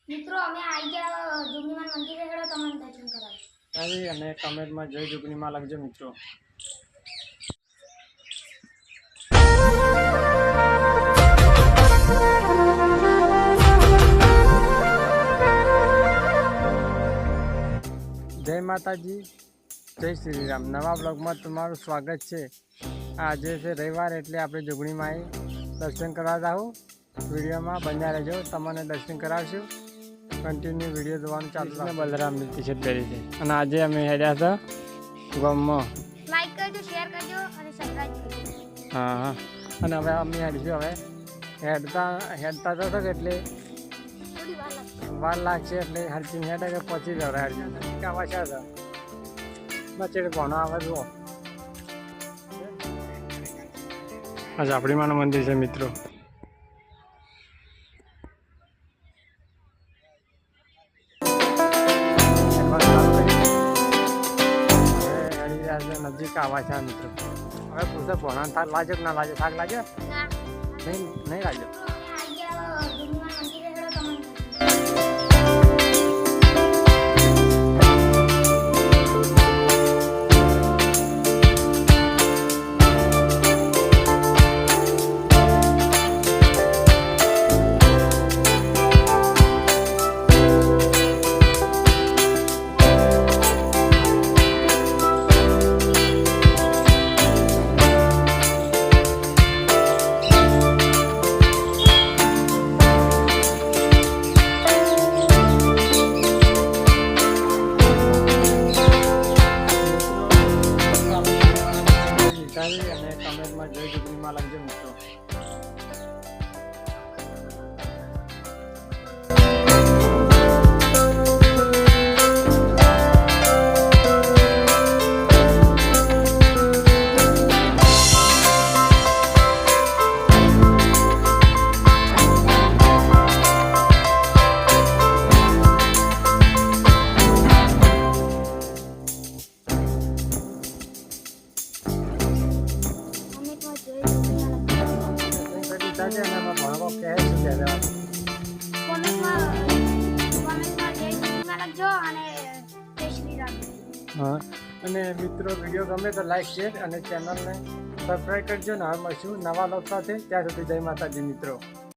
મિત્રો અમે આવી ગયા જોગણીમાં મંદિરે હેડો તમને દર્શન કરાવ અને કમેન્ટમાં જય જોગણીમાં લખજો મિત્રો. જય માતાજી, જય શ્રી રામ. નવા બ્લોગમાં તમારું સ્વાગત છે. આજે છે રવિવાર એટલે આપણે જોગણીમાં દર્શન કરવા જાઉં. વિડીયોમાં બન્યા રહેજો, તમને દર્શન કરાવશું. કન્ટિન્યુ વિડીયો જોવાનું ચાલુ રાખો. બલરામની ટી શર્ટ પહેરી છે અને આજે અમે હેડ્યા હતા ગામમાં. લાઈક કરજો, શેર કરજો અને સબસ્ક્રાઇબ કરજો. હા હા. અને હવે અમે હેડીશું. હવે હેડતા તો એટલે થોડી વાર લાગશે. વાર લાગશે એટલે હરચીને હેડે કે પહોંચી જવા હરચી કાવા છે તો બચેડ ભણો આવે જુઓ. આ ઝાપડી માનું મંદિર છે મિત્રો. નજીક આવા છે મિત્રો. હવે પૂછો ભણા થાક લાગે કે ના લાગે? થાક લાગે? ના નહીં લાગે. આવી ગયા જોગણીમાં મંદિરે હેડો તમને અને કમેન્ટમાં જય જોગણીમાં લખજો મિત્રો. અને એમાં ભણવા કહે શું કહેવા કોમેન્ટમાં જય જોગણીમાં લખજો અને જય શ્રી રામ. હા. અને મિત્રો વિડીયો ગમે તો લાઈક શેર અને ચેનલને સબસ્ક્રાઈબ કરજો. ને હવે મળશું નવા લોક સાથે. ત્યાં સુધી જય માતાજી મિત્રો.